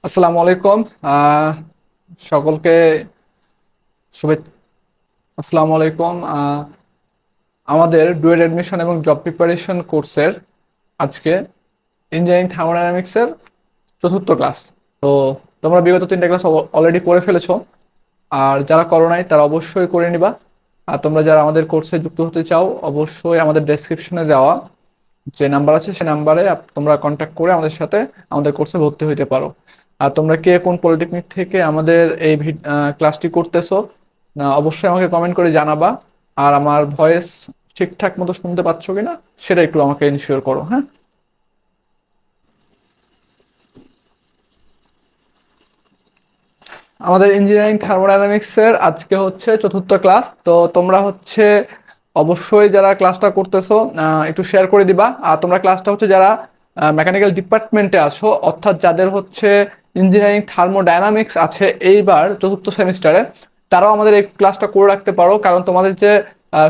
আসসালামু আলাইকুম। আহ, সকলকে শুভেচ্ছা। আসসালামু আলাইকুম। আমাদের ডুয়েট অ্যাডমিশন এবং জব প্রিপারেশন কোর্সের আজকে ইঞ্জিনিয়ারিং থার্মোডাইনামিক্সের চতুর্থ ক্লাস। তো তোমরা বিগত তিনটা ক্লাস অলরেডি করে ফেলেছো, আর যারা করো নাই তারা অবশ্যই করে নিবা। আর তোমরা যারা আমাদের কোর্সে যুক্ত হতে চাও, অবশ্যই আমাদের ডেসক্রিপশনে দেওয়া যে নাম্বার আছে সেই নাম্বারে তোমরা কন্ট্যাক্ট করে আমাদের সাথে আমাদের কোর্সে ভর্তি হইতে পারো। আর তোমরা কে কোন পলিটেকনিক থেকে আমাদের এই ক্লাসটি করতেছো, অবশ্যই আমাকে কমেন্ট করে জানাবা। আর আমার ভয়েস ঠিকঠাক মতো শুনতে পাচ্ছ কিনা সেটা একটু আমাকে ইনশিওর করো, হ্যাঁ। আমাদের ইঞ্জিনিয়ারিং থার্মোডাইনামিক্স এর আজকে হচ্ছে চতুর্থ ক্লাস। তো তোমরা হচ্ছে অবশ্যই যারা ক্লাসটা করতেছো একটু শেয়ার করে দিবা। আর তোমরা ক্লাসটা হচ্ছে যারা মেকানিক্যাল ডিপার্টমেন্টে আছো, অর্থাৎ যাদের হচ্ছে ইঞ্জিনিয়ারিং থার্মোডাইনামিক্স আছে এইবার চতুর্থ সেমিস্টারে, তারাও আমাদের এই ক্লাসটা করে রাখতে পারো। কারণ তোমাদের যে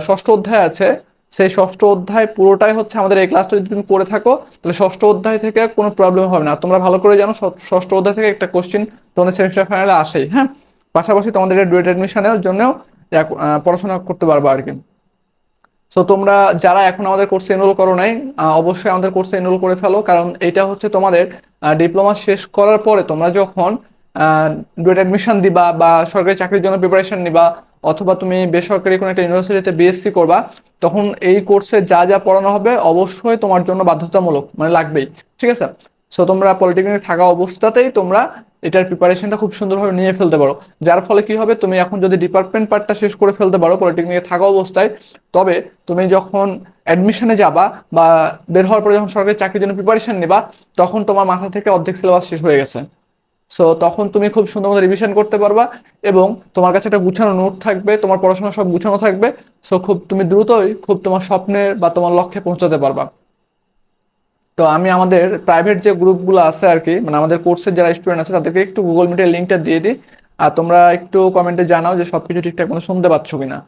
ষষ্ঠ অধ্যায় আছে, সেই ষষ্ঠ অধ্যায় পুরোটাই হচ্ছে আমাদের এই ক্লাসটা যদি তুমি করে থাকো, তাহলে ষষ্ঠ অধ্যায় থেকে কোনো প্রবলেম হবে না। তোমরা ভালো করে জানো ষষ্ঠ অধ্যায় থেকে একটা কোশ্চিন তোমাদের সেমিস্টার ফাইনালে আসেই, হ্যাঁ। পাশাপাশি তোমাদের ডুয়েট অ্যাডমিশনের জন্যও পড়াশোনা করতে পারবে আর কি। সো তোমরা যারা এখন আমাদের কোর্সে এনরোল করো নাই, অবশ্যই আমাদের কোর্সে এনরোল করে ফেলো। কারণ এটা হচ্ছে তোমাদের ডিপ্লোমা শেষ করার পরে তোমরা যখন ডুয়েট অ্যাডমিশন দিবা বা সরকারি চাকরির জন্য প্রিপারেশন নিবা, অথবা তুমি বেসরকারি কোনো একটা ইউনিভার্সিটিতে বিএসসি করবা, তখন এই কোর্সে যা যা পড়ানো হবে অবশ্যই তোমার জন্য বাধ্যতামূলক, মানে লাগবেই। ঠিক আছে। সো তোমরা পলিটেকনিক থাকা অবস্থাতেই তোমরা এটার প্রিপারেশনটা খুব সুন্দরভাবে নিয়ে ফেলতে পারো। যার ফলে কি হবে, তুমি এখন যদি ডিপার্টমেন্ট পার্টটা শেষ করে ফেলতে পারো পলিটেকনিকে থাকা অবস্থায়, তবে তুমি যখন অ্যাডমিশনে যাবা বা বের হওয়ার পরে যখন সরকারি চাকরির জন্য প্রিপারেশন নিবা, তখন তোমার মাথা থেকে অর্ধেক সিলেবাস শেষ হয়ে গেছে। সো তখন তুমি খুব সুন্দর মতো রিভিশন করতে পারবা, এবং তোমার কাছে একটা গুছানো নোট থাকবে, তোমার পড়াশোনা সব গুছানো থাকবে। সো খুব তুমি দ্রুতই খুব তোমার স্বপ্নের বা তোমার লক্ষ্যে পৌঁছাতে পারবা। তো আমি আমাদের প্রাইভেট যে গ্রুপগুলো আছে আর কি, মানে আমাদের কোর্সের যারা স্টুডেন্ট আছে তাদেরকে একটু গুগল মিটের লিঙ্কটা দিয়ে দিই। আর তোমরা একটু কমেন্টে জানাও যে সবকিছু ঠিকঠাক মতো শুনতে পাচ্ছ কিনা।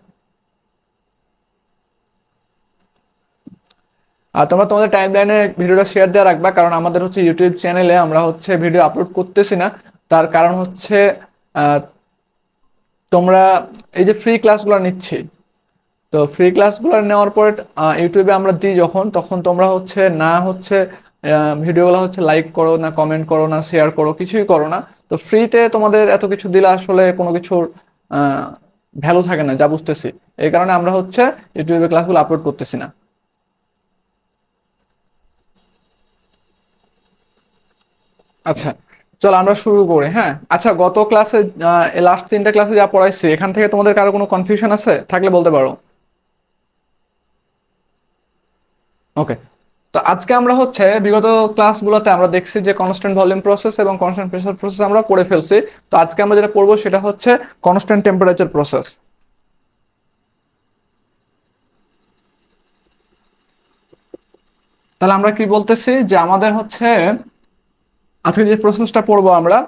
আর তোমরা তোমাদের টাইম লাইনে ভিডিওটা শেয়ার দেওয়া রাখবা, কারণ আমাদের হচ্ছে ইউটিউব চ্যানেলে আমরা হচ্ছে ভিডিও আপলোড করতেছি না। তার কারণ হচ্ছে আহ, তোমরা এই যে ফ্রি ক্লাসগুলো নিচ্ছি, তো ফ্রি ক্লাসগুলো নেওয়ার পরে ইউটিউবে আমরা দিই যখন, তখন তোমরা হচ্ছে না হচ্ছে ভিডিওগুলো হচ্ছে লাইক করো না, কমেন্ট করো না, শেয়ার করো, কিছুই করো না। তো ফ্রিতে তোমাদের এত কিছু দিলে আসলে কোনো কিছুর ভ্যালু থাকে না, যা বুঝতেছি। এই কারণে আমরা হচ্ছে ইউটিউবে ক্লাসগুলো আপলোড করতেছি না। আচ্ছা, চল আমরা শুরু করি, হ্যাঁ। আচ্ছা, গত ক্লাসে লাস্ট তিনটা ক্লাসে যা পড়াইছি এখান থেকে তোমাদের কারো কোনো কনফিউশন আছে থাকলে বলতে পারো। ওকে। তো আজকে আমরা হচ্ছে বিগত ক্লাসগুলোতে আমরা দেখছি যে কনস্ট্যান্ট ভলিউম প্রসেস এবং কনস্ট্যান্ট প্রেসার প্রসেস আমরা পড়ে ফেলছি। তো আজকে আমরা যেটা পড়বো সেটা হচ্ছে কনস্ট্যান্ট টেম্পারেচার প্রসেস। তাহলে আমরা কি বলতেছি যে আমাদের হচ্ছে আজকে যে প্রসেসটা পড়বো আমরা,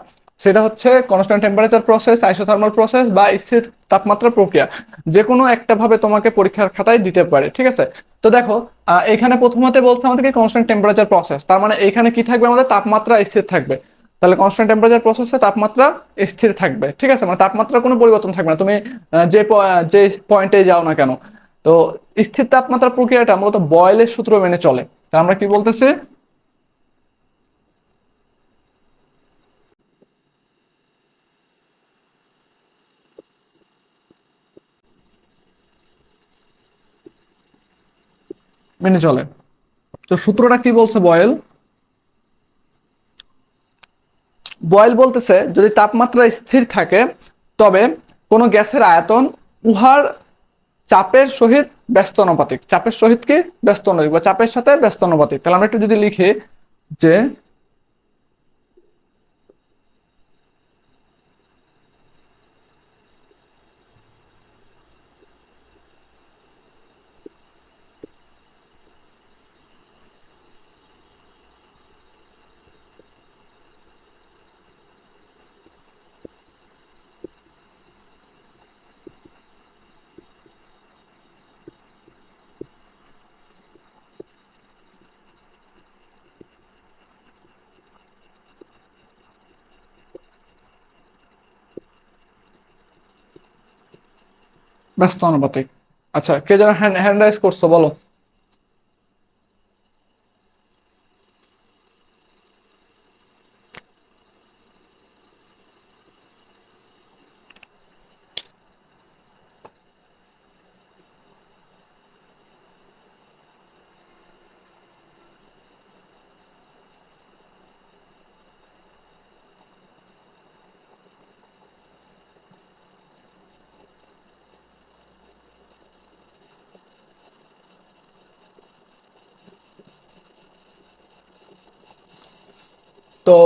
সেটা হচ্ছে constant temperature process, isothermal process বা স্থির তাপমাত্রা প্রক্রিয়া। যে কোনো একটা ভাবে তোমাকে পরীক্ষার খাতায় দিতে পারে, ঠিক আছে। তো দেখো, এখানে প্রথমতে বলছে আমাদেরকে কনস্ট্যান্ট টেম্পারেচার প্রসেস, তার মানে এখানে কি থাকবে, আমাদের তাপমাত্রা স্থির থাকবে। তাহলে কনস্ট্যান্ট টেম্পারেচার প্রসেসে তাপমাত্রা স্থির থাকবে, ঠিক আছে, মানে তাপমাত্রার কোনো পরিবর্তন থাকবে না, তুমি যে পয়েন্টে যাও না কেন। তো স্থির তাপমাত্রা প্রক্রিয়াটা মূলত বয়েলের সূত্র মেনে চলে। তা আমরা কি বলতেছি, মেনে চলে। তো সূত্রটা কি বলছে বয়েল, বয়েল বলতেছে যদি তাপমাত্রা স্থির থাকে, তবে কোনো গ্যাসের আয়তন উহার চাপের সহিত ব্যস্তানুপাতিক। চাপের সহিত কি, ব্যস্তানুপাতিক বা চাপের সাথে ব্যস্তানুপাতিক। তাহলে আমরা একটু যদি লিখি যে ব্যস্ত অনুপাতিক। আচ্ছা, কে যেন হ্যান্ড রাইজ করছো, বলো। তো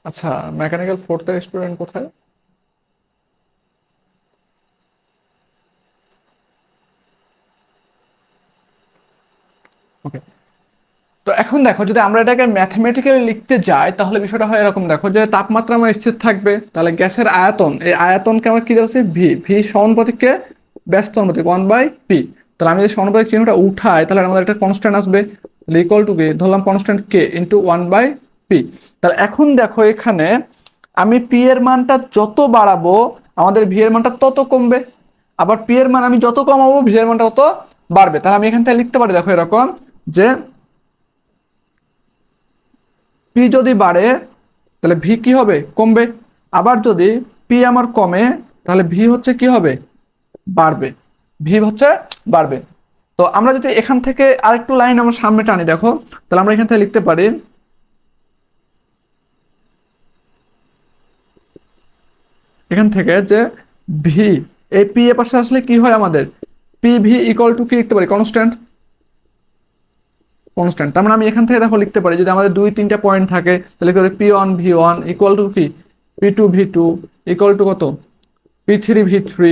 আচ্ছা, মেকানিক্যাল ফোর্থের স্টুডেন্ট কোথায়? ওকে। তো এখন দেখো, যদি আমরা এটাকে ম্যাথমেটিক্যালি লিখতে যাই তাহলে বিষয়টা হয় এরকম, দেখো যে তাপমাত্রা আমার স্থির থাকবে, তাহলে গ্যাসের আয়তন, এই আয়তনকে আমরা কি ধরছি, ভি। ভি সমানুপাতিককে ব্যস্ত অনুপাতিক 1/p। তাহলে আমি যদি সমানুপাতিক চিহ্নটা উঠাই তাহলে আমাদের একটা কনস্ট্যান্ট আসবে, তাহলে ইকুয়াল টু কি ধরলাম, কনস্ট্যান্ট কে ইন্টু 1/p। তাহলে এখন দেখো এখানে আমি পি এর মানটা যত বাড়াবো আমাদের ভি এর মানটা তত কমবে, আবার পি এর মান আমি যত কমাবো ভি এর মানটা তত বাড়বে। তাহলে আমি এখান থেকে লিখতে পারি দেখো এরকম, যে পি যদি বাড়ে তাহলে ভি কি হবে, কমবে। আবার যদি পি আমার কমে তাহলে ভি হচ্ছে কি হবে, বাড়বে। ভি হচ্ছে বাড়বে। তো আমরা যদি এখান থেকে আরেকটু লাইন আমার সামনে টানি দেখো, তাহলে আমরা এখান থেকে লিখতে পারি এখান থেকে যে ভি, এই পি এর পাশে আসলে কি হয় আমাদের, পি ভি ইকুয়াল টু কি লিখতে পারি, কনস্ট্যান্ট। কনস্ট্যান্ট তার মানে আমি এখান থেকে দেখো লিখতে পারি, যদি আমাদের দুই তিনটা পয়েন্ট থাকে তাহলে কি হবে, P one V one equal to কি, P two V two equal to কত, P three V three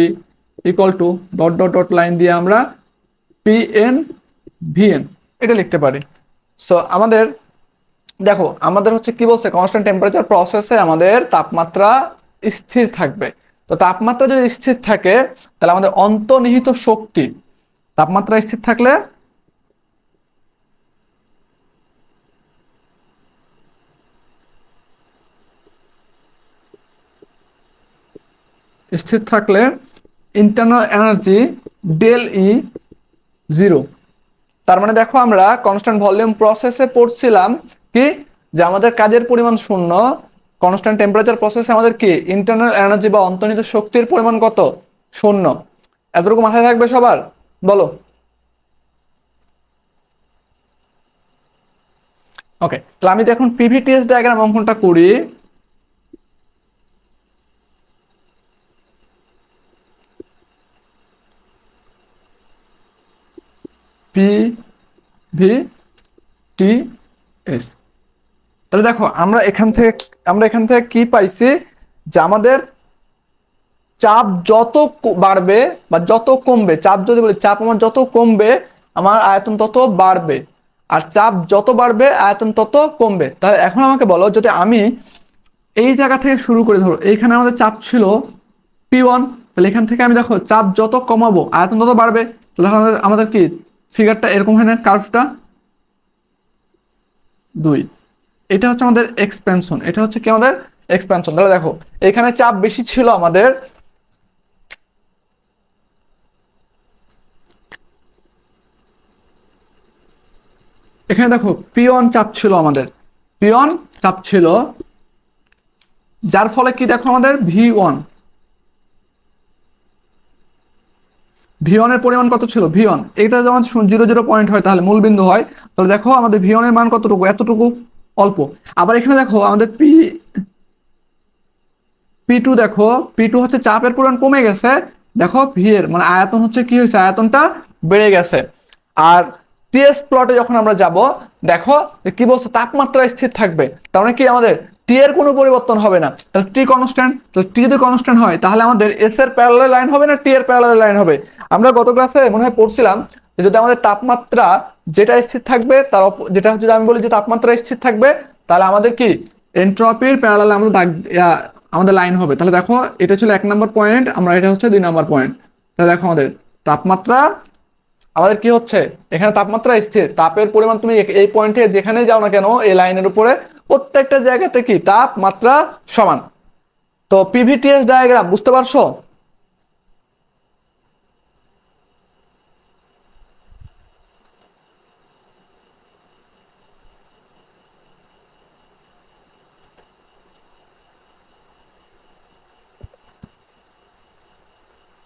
equal to dot dot dot line দিয়ে আমরা পি এন ভি এন এটা লিখতে পারি। সো আমাদের দেখো, আমাদের হচ্ছে কি বলছে, কনস্ট্যান্ট টেম্পারেচার প্রসেসে আমাদের তাপমাত্রা স্থির থাকবে। তো তাপমাত্রা যদি স্থির থাকে তাহলে আমাদের অন্তর্নিহিত শক্তি, তাপমাত্রা স্থির থাকলে স্থির থাকলে internal energy del E zero. তার মানে দেখো আমরা কনস্ট্যান্ট ভলিউম প্রসেসে পড়ছিলাম কি, যে আমাদের কাজের পরিমাণ শূন্য, কনস্ট্যান্ট টেম্পারেচার প্রসেসে আমাদের কি ইন্টারনাল এনার্জি বা অন্তর্নিহিত শক্তির পরিমাণ কত, শূন্য। এতটুকু মাথায় থাকবে সবার, বলো। ওকে, তাহলে আমি এখন পিভিটিএস ডায়াগ্রাম অঙ্কনটা করি। P V T S. তাহলে দেখো আমরা এখান থেকে কি পাইছি, যে আমাদের চাপ যত বাড়বে বা যত কমবে, চাপ যদি বলি, চাপ আমার যত কমবে আমার আয়তন তত বাড়বে, আর চাপ যত বাড়বে আয়তন তত কমবে। তাহলে এখন আমাকে বলো, যদি আমি এই জায়গা থেকে শুরু করে, ধরো এইখানে আমাদের চাপ ছিল P1, তাহলে এখান থেকে আমি দেখো চাপ যত কমাবো আয়তন তত বাড়বে। তাহলে আমাদের কি ফিগারটা এরকম হয় না, কার্ভটা 2, এটা হচ্ছে আমাদের এক্সপেনশন, এটা হচ্ছে কি আমাদের এক্সপেনশন। তাহলে দেখো এখানে চাপ বেশি ছিল আমাদের, এখানে দেখো P1 চাপ ছিল আমাদের, P1 চাপ ছিল, যার ফলে কি দেখো আমাদের ভি ওয়ান এর পরিমাণ কত ছিল, ভি ওয়ান এটা যেমন 0 0 পয়েন্ট হয় তাহলে মূল বিন্দু হয়, তাহলে দেখো আমাদের ভি ওয়ান এর মান কতটুকু, এতটুকু, অল্প। আবার এখানে দেখো আমাদের পি টু, দেখো পি টু হচ্ছে চাপের পরিমাণ কমে গেছে, দেখো ভি এর মানে আয়তন হচ্ছে কি হয়েছে, আয়তনটা বেড়ে গেছে। আর টিএস প্লটে যখন আমরা যাব, দেখো কি বলছে, তাপমাত্রা স্থির থাকবে, তার মানে কি আমাদের টি এর কোনো পরিবর্তন হবে না। তাহলে টি কনস্ট্যান্ট, তাহলে টি যদি কনস্ট্যান্ট হয় তাহলে আমাদের এস এর প্যারালাল লাইন হবে না টি এর প্যারালাল লাইন হবে। আমরা গত ক্লাসে মনে হয় পড়ছিলাম যে যদি আমাদের তাপমাত্রা যেটা স্থির থাকবে তার যেটা হচ্ছে, যদি আমি বলি যে তাপমাত্রা স্থির থাকবে তাহলে আমাদের কি এন্ট্রপির প্যারালাল আমাদের দাগ আমাদের লাইন হবে। তাহলে দেখো এটা ছিল 1 নম্বর পয়েন্ট, আমরা এটা হচ্ছে 2 নম্বর পয়েন্ট। তাহলে দেখো আমাদের তাপমাত্রা আমাদের কি হচ্ছে, এখানে তাপমাত্রা স্থির, তাপের পরিমাণ তুমি এই পয়েন্টে যেখানে যাও না কেন এই লাইনের উপরে প্রত্যেকটা জায়গাতে কি তাপমাত্রা সমান। তো পিভিটিএস ডায়াগ্রাম বুঝতে পারছো?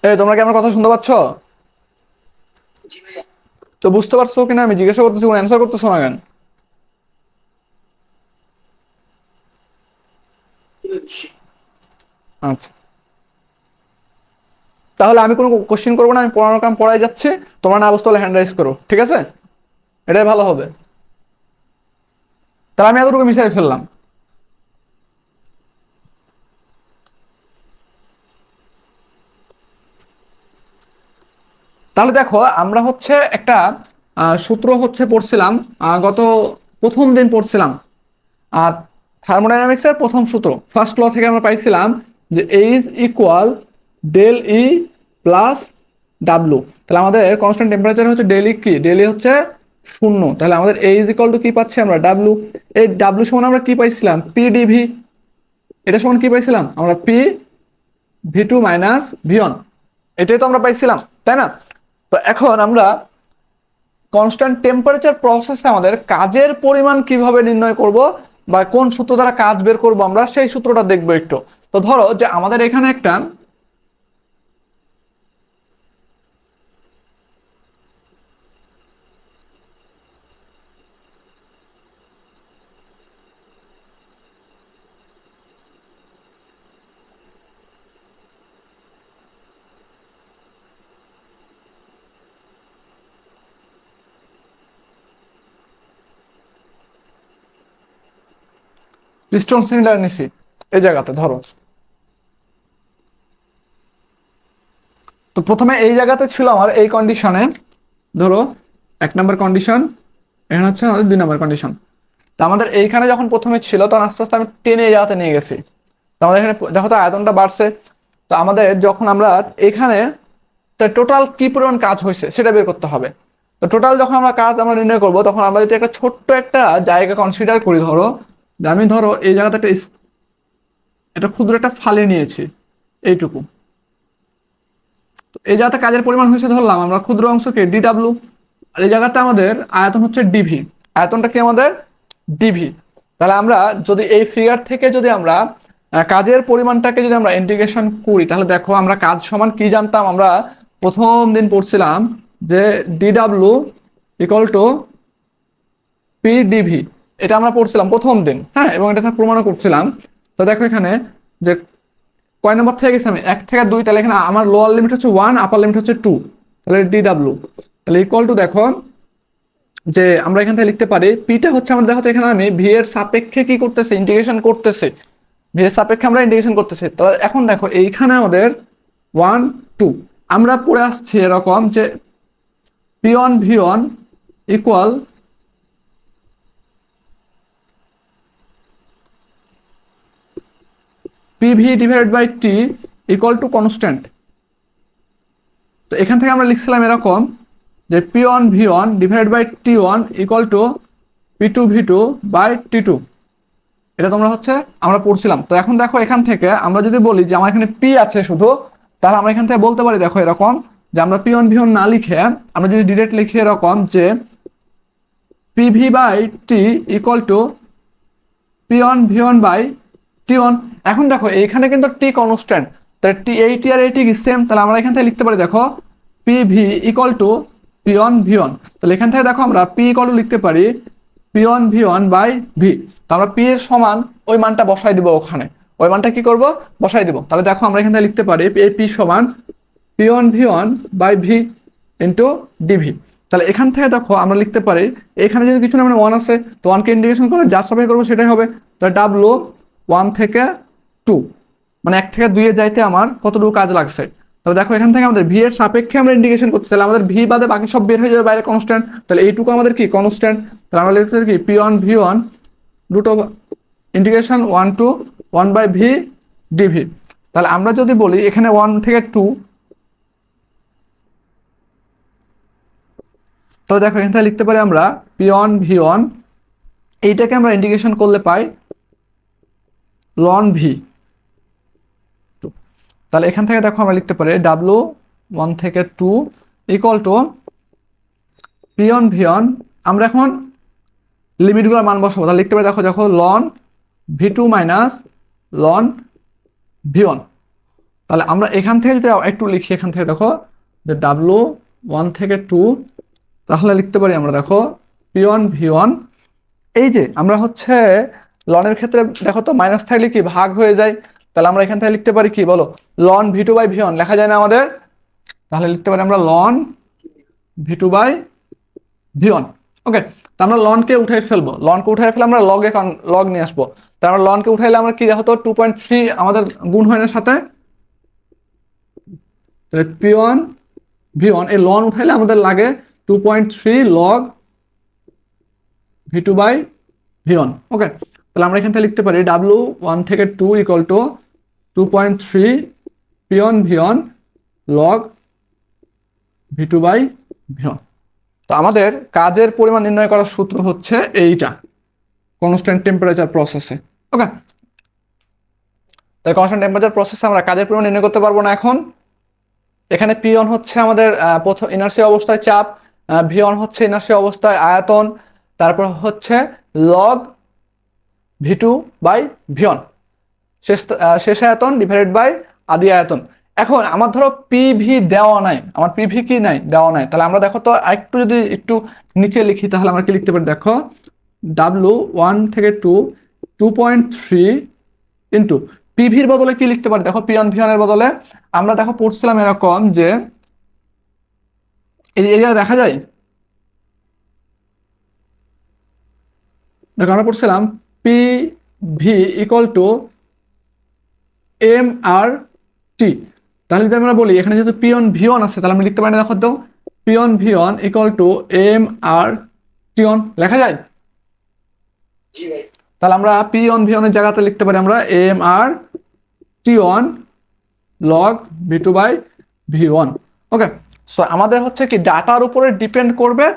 এই তোমরা কি আমার কথা শুনতে পাচ্ছ? তো বুঝতে পারছো কিনা আমি জিজ্ঞাসা করতেছি, কোনো অ্যান্সার করতেছো না কেন? আচ্ছা, তাহলে আমি কোনো কোশ্চেন করবো না, আমি পড়ানোর কাম পড়াই যাচ্ছে, তোমরা না বুঝতে হলে হ্যান্ড রাইজ করো, ঠিক আছে? এটাই ভালো হবে। তাহলে আমি এতটুকু মিশাই ফেললাম। তাহলে দেখো আমরা হচ্ছে একটা সূত্র হচ্ছে পড়ছিলাম, গত প্রথম দিন পড়ছিলাম। আর থার্মোডাইনামিক্সের প্রথম সূত্র ফার্স্ট ল থেকে আমরা পাইছিলাম যে H equal del E plus W. তাহলে আমাদের কনস্ট্যান্ট টেম্পারেচার হচ্ছে ডেল ই, কি ডেল ই হচ্ছে শূন্য। তাহলে আমাদের এইচ ইকুয়াল টু কি পাচ্ছি আমরা, ডাব্লু। এই ডাব্লু সমান আমরা কি পাইছিলাম, পি ডিভি। এটা সমান কি পাইছিলাম আমরা, P V two minus V one. এটাই তো আমরা পাইছিলাম, তাই না? তো এখন আমরা কনস্ট্যান্ট টেম্পারেচার প্রসেসে আমাদের কাজের পরিমাণ কিভাবে নির্ণয় করব বা কোন সূত্র দ্বারা কাজ বের করব আমরা সেই সূত্রটা দেখবো একটু। তো ধরো যে আমাদের এখানে একটা পিস্টন সিলিন্ডার নিছি, এই জায়গাতে ধরো। তো প্রথমে এই জায়গাতে ছিল আমার এই কন্ডিশনে, ধরো 1 নম্বর কন্ডিশন, এখানে হচ্ছে আমাদের 2 নম্বর কন্ডিশন। তো আমাদের এইখানে যখন প্রথমে ছিল তখন আস্তে আস্তে আমি টেনে এই জায়গাতে নিয়ে গেছি। তো আমাদের এখানে দেখো তো আয়তনটা বাড়ছে। তো আমাদের যখন আমরা এখানে টোটাল কি পরিমাণ কাজ হয়েছে সেটা বের করতে হবে। তো টোটাল যখন আমরা কাজ আমরা নির্ণয় করব তখন আমরা যদি একটা ছোট্ট একটা জায়গা কনসিডার করি, ধরো যে আমি ধরো এই জায়গাতে একটা ক্ষুদ্র একটা ফালি নিয়েছি, এইটুকু। তো এই জায়গাতে কাজের পরিমাণ হয়েছে ধরলাম আমরা ক্ষুদ্র অংশকে ডিডাব্লিউ। আর এই জায়গাতে আমাদের আয়তন হচ্ছে ডিভি। আয়তনটা কি আমাদের, ডিভি। তাহলে আমরা যদি এই ফিগার থেকে যদি আমরা কাজের পরিমাণটাকে যদি আমরা ইন্টিগ্রেশন করি, তাহলে দেখো আমরা কাজ সমান কি জানতাম, আমরা প্রথম দিন পড়ছিলাম যে D W equal to P D V. এটা আমরা পড়ছিলাম প্রথম দিন, হ্যাঁ, এবং এটা প্রমাণও করছিলাম। তো দেখো এখানে যে কয় নম্বর থেকে গেছি আমি, 1 থেকে 2, তাহলে এখানে আমার লোয়ার লিমিট হচ্ছে 1, আপার লিমিট হচ্ছে 2। তাহলে ডিডাব্লিউ তাহলে ইকুয়াল টু দেখো যে আমরা এখান থেকে লিখতে পারি পিটা হচ্ছে আমাদের, দেখো তো এখানে আমি ভি এর সাপেক্ষে কি করতেছে, ইন্টিগ্রেশন করতেছে। ভি এর সাপেক্ষে আমরা ইন্টিগ্রেশন করতেছি। তো এখন দেখো এইখানে আমাদের 1 2 আমরা পড়ে আসছি এরকম যে P one V one equal P V divided by T equal to constant. তো এখান থেকে আমরা লিখছিলাম এরকম যে P one V one divided by T one equal to P two V two by T two. এটা তোমরা হচ্ছে আমরা পড়ছিলাম। তো এখন দেখো এখান থেকে আমরা যদি বলি যে আমার এখানে পি আছে শুধু, তাহলে আমরা এখান থেকে বলতে পারি দেখো এরকম যে আমরা পি ওয়ান ভি ওয়ান না লিখে আমরা যদি ডিরেক্ট লিখি এরকম যে P V by T equal to P one V one by T one. এখন দেখো এইখানে কিন্তু টি কনস্ট্যান্ট, তাহলে টি এইটি আর এইটি কি সেম, তাহলে আমরা এখান থেকে লিখতে পারি দেখো P V equal to P one V one. তাহলে এখান থেকে দেখো আমরা পি ইকুয়াল টু লিখতে পারি P one V one by V. তো আমরা পি এর সমান ওই মানটা বসাই দিব ওখানে, ওই মানটা কি করব, বসাই দিব। তাহলে দেখো আমরা এখান থেকে লিখতে পারি এই পি সমান P one V one by V into D V. তাহলে এখান থেকে দেখো আমরা লিখতে পারি এখানে যদি কিছু না মানে 1 আছে, তো 1কে ইন্টিগ্রেশন করলে যা সবাই করবো সেটাই হবে। তাহলে ডাব্লু 1 থেকে 2, মানে 1 থেকে 2 এ যাইতে আমার কতটুকু কাজ লাগছে। তবে দেখো এখান থেকে আমাদের ভি এর সাপেক্ষে আমরা ইন্টিগ্রেশন করতে, তাহলে আমাদের ভি বাদে বাকি সব বের হয়ে যাবে বাইরে কনস্ট্যান্ট। তাহলে এইটুকু আমাদের কি কনস্ট্যান্ট। তাহলে আমরা লিখতে পারি কি P one V one root of integration 1 to 1 by V D V. তাহলে আমরা যদি বলি এখানে 1 থেকে 2, তো দেখো এখান থেকে লিখতে পারি আমরা পি ওয়ান ভি ওয়ান, এইটাকে আমরা ইন্টিগ্রেশন করলে পাই লন ভি। তাহলে এখান থেকে দেখো আমরা লিখতে পারি ডাব্লু 1 থেকে 2 equal to P one V one. আমরা এখন লিমিটগুলোর মান বসাবো। তাহলে লিখতে পারি দেখো ln V two minus ln V one তাহলে আমরা এখান থেকে যদি একটু লিখি, এখান থেকে দেখো যে W1 থেকে 2, তাহলে লিখতে পারি আমরা দেখো P1 V1। এই যে আমরা হচ্ছে লনের ক্ষেত্রে দেখো তো মাইনাস থাকলে কি ভাগ হয়ে যায়, তাহলে আমরা এখান থেকে লিখতে পারি কি বলো, লন V2/V1 লেখা যায় না আমাদের? তাহলে লিখতে পারি আমরা লন V2/V1। ওকে, তো আমরা লনকে উঠাই ফেলবো, লনকে উঠাই ফেলে আমরা লগে লগ নিয়ে আসবো। তার আমরা লনকে উঠাইলে আমরা কি দেখো তো 2.3 আমাদের গুণ হয় না সাথে, তাহলে P1 V1 এই লন উঠাইলে আমাদের লাগে 2.3 লগ V2/V1। ওকে, তাহলে আমরা এখান থেকে লিখতে পারি W1 থেকে 2 equal two 2.3 P1V1 log V2/V1। তো আমাদের কাজের পরিমাণ নির্ণয় করার সূত্র হচ্ছে এইটা, কনস্ট্যান্ট টেম্পারেচার প্রসেসে। ওকে, তাই কনস্ট্যান্ট টেম্পারেচার প্রসেসে আমরা কাজের পরিমাণ নির্ণয় করতে পারবো না এখন। এখানে P1 হচ্ছে আমাদের প্রথম ইনার্সিয়া অবস্থায় চাপ, V1 হচ্ছে ইনার্সিয়া অবস্থায় আয়তন, তারপর হচ্ছে লগ V2/V1 শেষ আয়তন ডিভাইডেড বাই আদি আয়তন। এখন আমার ধরো পিভি দেওয়া নাই, আমার পিভি কি নাই, দেওয়া নাই, তাহলে আমরা দেখো তো একটু যদি একটু নিচে লিখি তাহলে আমরা কি লিখতে পারি দেখো W1 থেকে 2 2.3 ইন্টু পিভির বদলে কি লিখতে পারি দেখো, P1 V1 এর বদলে আমরা দেখো পড়ছিলাম এরকম যে এই এরিয়া দেখা যায়, দেখো আমরা পড়ছিলাম PV ইকুয়াল টু MRT। তাহলে যদি আমরা বলি এখানে যেহেতু P1 V1 আছে, তাহলে আমি লিখতে পারি না দেখো তো P1 V1 equal to MRT1 লেখা যায়? তাহলে আমরা P1 V1 এর জায়গাতে লিখতে পারি আমরা MRT1 লগ V2/V1। ওকে, সো আমাদের হচ্ছে কি ডাটার উপরে ডিপেন্ড করবে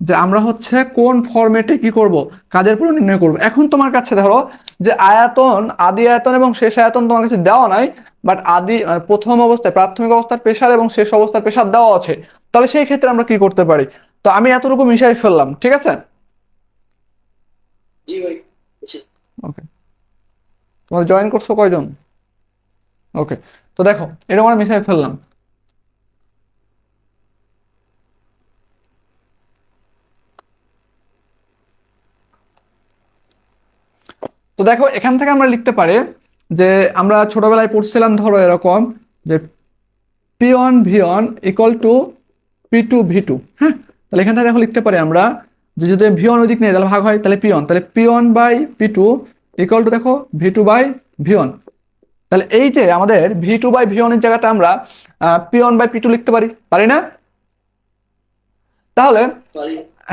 যে আমরা হচ্ছে কোন ফরম্যাটে কি করব, কাজের পরিমাণ নির্ণয় করব। এখন তোমার কাছে ধরো যে আয়তন, আদি আয়তন এবং শেষ আয়তন তোমার কাছে দেওয়া নাই, বাট প্রথম অবস্থায় প্রাথমিক অবস্থার প্রেসার এবং শেষ অবস্থার প্রেসার দেওয়া আছে, তাহলে সেই ক্ষেত্রে আমরা কি করতে পারি? তো আমি এতটুকু মিশাই ফেললাম, ঠিক আছে? ওকে, তোমরা জয়েন করছো কয়জন? ওকে, তো দেখো এটা আমরা মিশাই ফেললাম। তো দেখো এখান থেকে আমরা লিখতে পারি যে আমরা ছোটবেলায় পড়ছিলাম ধরো এরকম যে P1 V1 equal to P2 V2। হ্যাঁ, তাহলে এখান থেকে দেখো লিখতে পারি আমরা যে যদি V1 ওই দিক নিয়ে তাহলে ভাগ হয়, তাহলে P1, তাহলে P1/P2 ইকুয়াল টু দেখো V2/V1। তাহলে এই যে আমাদের V2/V1 এর জায়গাতে আমরা P1/P2 লিখতে পারি, পারি না? তাহলে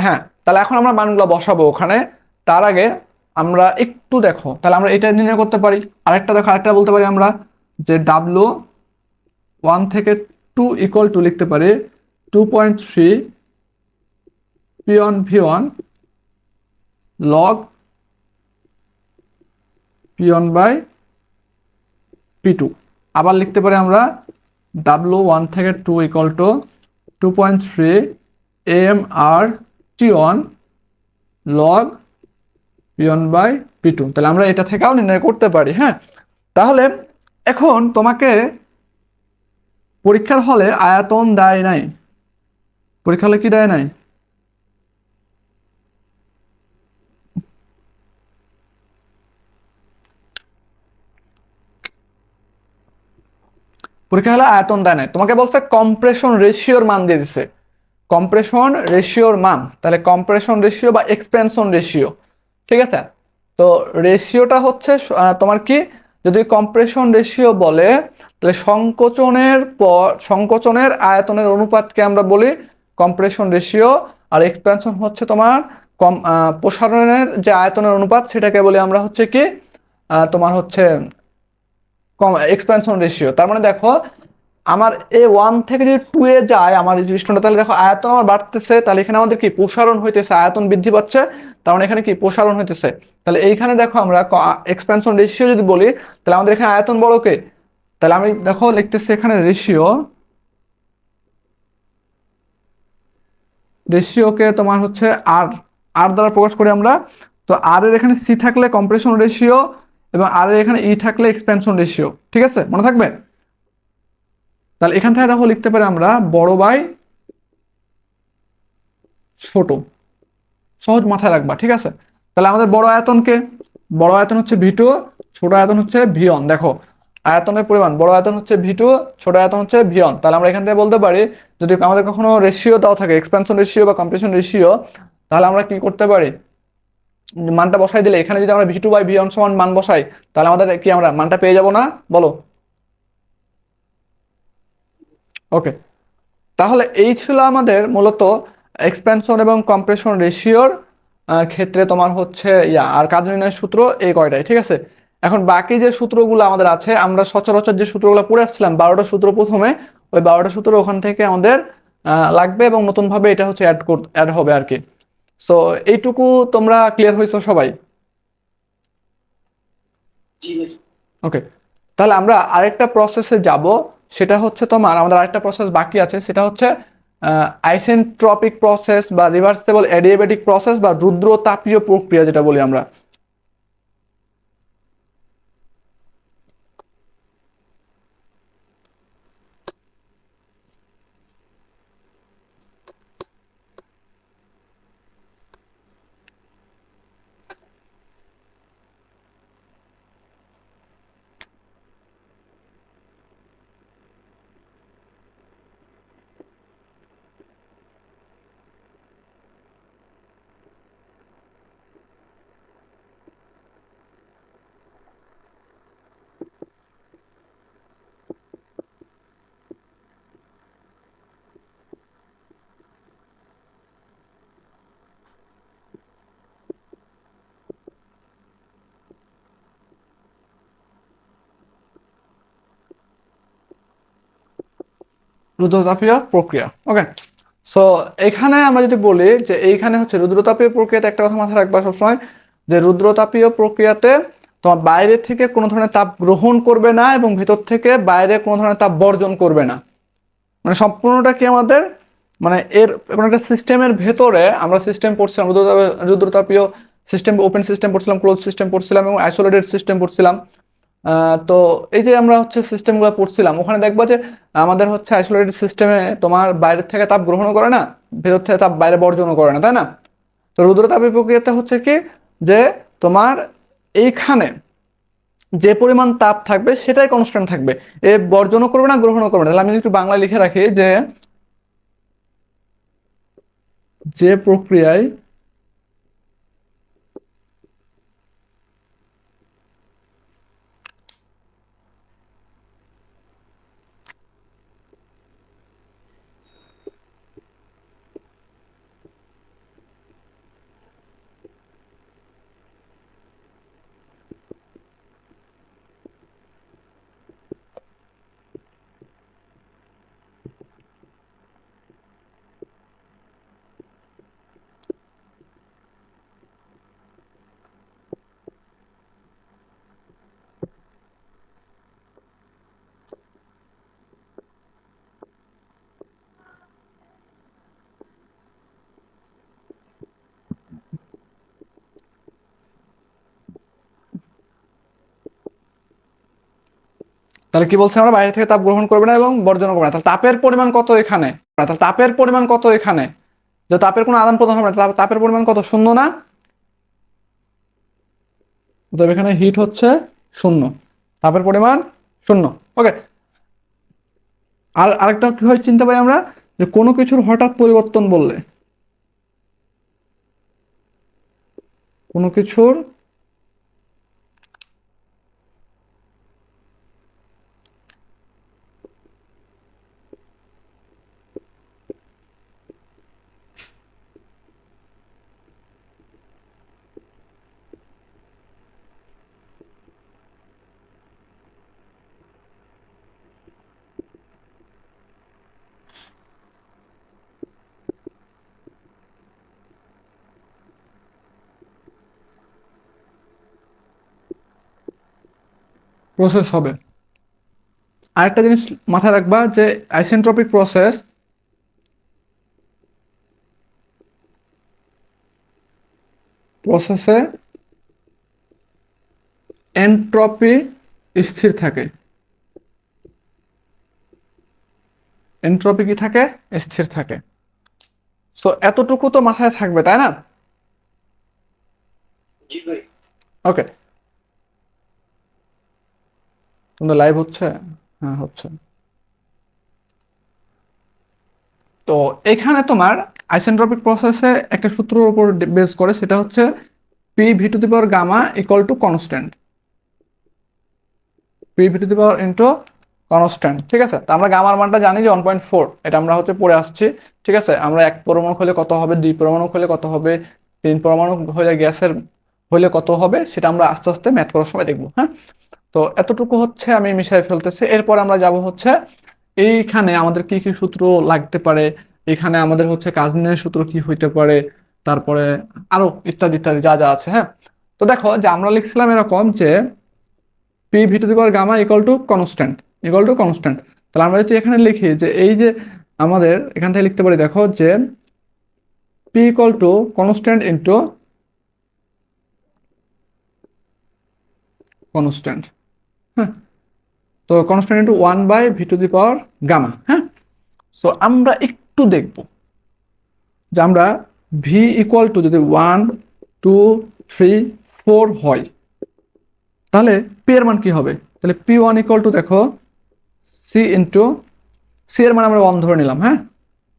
হ্যাঁ, তাহলে এখন আমরা মানগুলো বসাবো ওখানে। তার আগে আমরা একটু দেখো, তাহলে আমরা এটা নির্ণয় করতে পারি। আরেকটা দেখো, আরেকটা বলতে পারি আমরা যে W1 থেকে 2 ইকুয়াল টু লিখতে পারি 2.3 P1 V1 লগ P1/P2। আবার লিখতে পারি আমরা W1 থেকে 2 equal two 2.3 MRT1 log P1/P2। তাহলে আমরা এটা থেকেও নির্ণয় করতে পারি। হ্যাঁ, তাহলে এখন তোমাকে পরীক্ষার হলে আয়তন দেয় নাই, পরীক্ষা হলে কি দেয় নাই? পরীক্ষা হলে আয়তন দেয় নাই, তোমাকে বলছে কম্প্রেশন রেশিওর মান দিয়ে দিছে, কম্প্রেশন রেশিওর মান। তাহলে কম্প্রেশন রেশিও বা এক্সপেনশন রেশিও, ঠিক আছে? তো রেশিওটা হচ্ছে তোমার কি, যদি কম্প্রেশন রেশিও বলে তাহলে সংকোচনের আয়তনের অনুপাতকে আমরা বলি কম্প্রেশন রেশিও, আর এক্সপেনশন হচ্ছে তোমার প্রসারণের যে আয়তনের অনুপাত সেটাকে বলি আমরা হচ্ছে কি তোমার হচ্ছে এক্সপেনশন রেশিও। তার মানে দেখো আমার A1 থেকে যদি 2 এ যায় আমার এই স্টোনটা, তাহলে দেখো আয়তন আমার বাড়তেছে, তাহলে এখানে আমাদের কি প্রসারণ হইতেছে, আয়তন বৃদ্ধি পাচ্ছে, তার মানে এখানে কি প্রসারণ হইতেছে। তাহলে এইখানে দেখো আমরা এক্সপেনশন রেশিও যদি বলি তাহলে আমাদের এখানে আয়তন বড় কে, তাহলে আমি দেখো লিখতেছি এখানে রেশিওকে তোমার হচ্ছে আর আর দ্বারা প্রকাশ করি আমরা। তো আর এর এখানে সি থাকলে কম্প্রেশন রেশিও এবং আর এর এখানে ই থাকলে এক্সপেনশন রেশিও, ঠিক আছে? মনে থাকবে? তাহলে এখান থেকে দেখো লিখতে পারি আমরা বড় বাই ছোট, সহজ মাথায় রাখবা, ঠিক আছে। তাহলে আমাদের বড় আয়তনকে, বড় আয়তন হচ্ছে ভি2, ছোট আয়তন হচ্ছে ভি1। দেখো আয়তনের পরিমাণ, বড় আয়তন হচ্ছে ভি2, ছোট আয়তন হচ্ছে ভি1। তাহলে আমরা এখান থেকে বলতে পারি যদি আমাদের কখনো রেশিও দেওয়া থাকে, এক্সপ্যানশন রেশিও বা কম্প্রেশন রেশিও, তাহলে আমরা কি করতে পারি, মানটা বসাই দিলে এখানে যদি আমরা ভি2/ভি1 সমান মান বসাই, তাহলে আমাদের কি আমরা মানটা পেয়ে যাব না, বলো। ওকে, তাহলে এই ছিল আমাদের মূলত এক্সপ্যানশন এবং কম্প্রেশন রেশিওর ক্ষেত্রে তোমার হচ্ছে আর কাজ নির্ণয়ের সূত্র এই কয়টাই, ঠিক আছে। এখন বাকি যে সূত্রগুলো আমাদের আছে, আমরা সচরাচর যে সূত্রগুলো পড়ে আসছিলাম 12টা সূত্র প্রথমে, ওই 12টা সূত্র ওখান থেকে আমাদের লাগবে এবং নতুন ভাবে এটা হচ্ছে অ্যাড হবে আর কি। সো এইটুকু তোমরা ক্লিয়ার হয়েছো সবাই? ওকে, তাহলে আমরা আরেকটা প্রসেসে যাব, সেটা হচ্ছে তোমার আমাদের আরেকটা প্রসেস বাকি আছে, সেটা হচ্ছে আইসেন্ট্রপিক প্রসেস বা রিভার্সেবল অ্যাডিয়াবেটিক প্রসেস বা রুদ্রতাপীয় প্রক্রিয়া যেটা বলি আমরা। রুদ্রতাপীয় প্রক্রিয়া, ওকে। সো এখানে আমরা যদি বলি যে এইখানে হচ্ছে রুদ্রতাপীয় প্রক্রিয়াতে একটা কথা মাথায় রাখবা সবসময়, যে রুদ্রতাপীয় প্রক্রিয়াতে তোমার বাইরে থেকে কোনো ধরনের তাপ গ্রহণ করবে না এবং ভেতর থেকে বাইরে কোনো ধরনের তাপ বর্জন করবে না। মানে সম্পূর্ণটা কি আমাদের, মানে এর কোনো একটা সিস্টেমের ভেতরে আমরা সিস্টেম পড়ছিলাম, রুদ্রতাপীয় সিস্টেম, ওপেন সিস্টেম পড়ছিলাম, ক্লোজ সিস্টেম পড়ছিলাম এবং আইসোলেটেড সিস্টেম পড়ছিলাম। তো এই যে আমরা হচ্ছে সিস্টেমগুলো পড়ছিলাম, ওখানে দেখবা যে আমাদের হচ্ছে আইসোলেটেড সিস্টেমে তোমার বাইরের থেকে তাপ গ্রহণও করে না, ভেতর থেকে তাপ বাইরে বর্জনও করে না, তাই না? তো রুদ্রতাপীয় প্রক্রিয়াতে হচ্ছে কি, যে তোমার এইখানে যে পরিমাণ তাপ থাকবে সেটাই কনস্ট্যান্ট থাকবে, এ বর্জনও করবে না গ্রহণও করবে না। তাহলে আমি একটু বাংলায় লিখে রাখি যে যে প্রক্রিয়ায় তাহলে কি বলছে, আমরা বাইরে থেকে তাপ গ্রহণ করবে না এবং বর্জন করবে না, তাহলে তাপের পরিমাণ কত এখানে, তাহলে তাপের পরিমাণ কত এখানে, যে তাপের কোনো আদান প্রদান হবে না, তাপের পরিমাণ কত, শূন্য না? তবে এখানে হিট হচ্ছে শূন্য, তাপের পরিমাণ শূন্য। ওকে, আর আরেকটা কি হয় চিন্তা পাই আমরা, যে কোনো কিছুর হঠাৎ পরিবর্তন বললে, কোনো কিছুর প্রসেস হবে। আরেকটা জিনিস মাথায় রাখবা যে আইসেন্ট্রপিক প্রসেস, প্রসেসে এন্ট্রপি স্থির থাকে। এনট্রপি কি থাকে, স্থির থাকে। সো এতটুকু তো মাথায় থাকবে, তাই না? ওকে, তোমাদের লাইভ হচ্ছে? হ্যাঁ হচ্ছে। তো এখানে তোমার আইসেন্ট্রপিক প্রসেসে একটা সূত্রের উপর বেস করে, সেটা হচ্ছে P V to the power gamma equal to constant, P V to the power into constant. ঠিক আছে, তো আমরা গামার মানটা জানি যে 1.4, এটা আমরা হচ্ছে পড়ে আসছি। ঠিক আছে, আমরা 1 পরমাণু হলে কত হবে, 2 পরমাণু হলে কত হবে, 3 পরমাণু হলে গ্যাসের হলে কত হবে, সেটা আমরা আস্তে আস্তে ম্যাথ করার সময় দেখবো। হ্যাঁ, তো এতটুকু হচ্ছে আমি মিশাই ফেলতেছি। এরপর আমরা যাব হচ্ছে এইখানে আমাদের কি কি সূত্র লাগতে পারে, এখানে আমাদের হচ্ছে কাজিনের সূত্র কি হইতে পারে, তারপরে আরো ইত্যাদি ইত্যাদি যা যা আছে। হ্যাঁ, তো দেখো যে আমরা লিখছিলাম এরকম যে P V to the power gamma equal to constant, equal to constant. তাহলে আমরা যদি এখানে লিখি যে এই যে আমাদের এখান থেকে লিখতে পারি, দেখো যে P equal to constant into constant. হ্যাঁ, তো constant into 1/v to the power gamma. হ্যাঁ, সো আমরা একটু দেখব যে আমরা ভি ইকুয়াল টু যদি 1 2 3 4 হয়, তাহলে পি এর মান কি হবে? তাহলে P1 ইকুয়াল টু দেখো সি ইন্টু, সি এর মান আমরা 1 ধরে নিলাম। হ্যাঁ,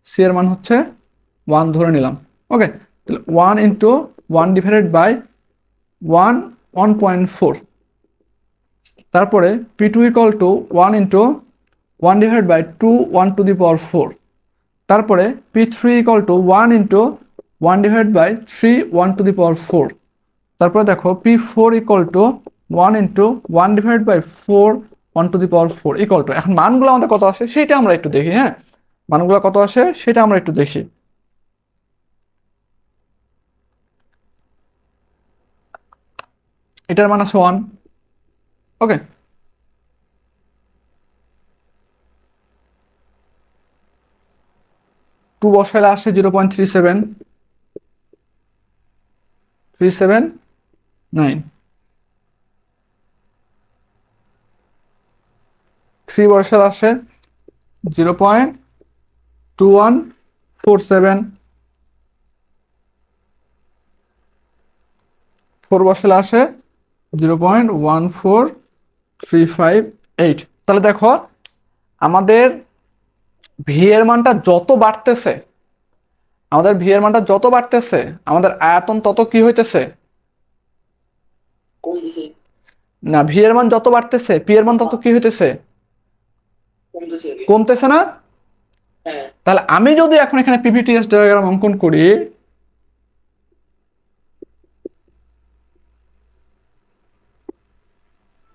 সি এর মান হচ্ছে 1 ধরে নিলাম। ওকে, তাহলে 1 ইন্টু 1 ডিভাইডেড বাই 1, 1.4। তারপরে P2 equal to 1 into 1 divide by 2, 1 to the power 4। তারপরে P3 equal to 1 into 1 divide by 3, 1 to the power 4। তারপরে দেখো P4 equal to 1 into 1 divide by 4, 1 to the power 4 equal to, এখন মানগুলো আমাদের কত আসে সেটা আমরা একটু দেখি। হ্যাঁ, মানগুলো কত আসে সেটা আমরা একটু দেখি। এটার মান আছে 1। ওকে, 2 বসাইলে আসে 0.37379। 3 বসাইলে আসে 0.2147। 4 বসাইলে আসে 0.14358। তাহলে দেখো আমাদের ভি এর মানটা যত বাড়তেছে, আমাদের ভি এর মানটা যত বাড়তেছে, আমাদের আয়তন তত কি হইতেছে না, ভি এর মান যত বাড়তেছে পি এর মান তত কি হইতেছে কমতেছে না। তাহলে আমি যদি এখন এখানে পিভিটিএস ডায়াগ্রাম অঙ্কন করি,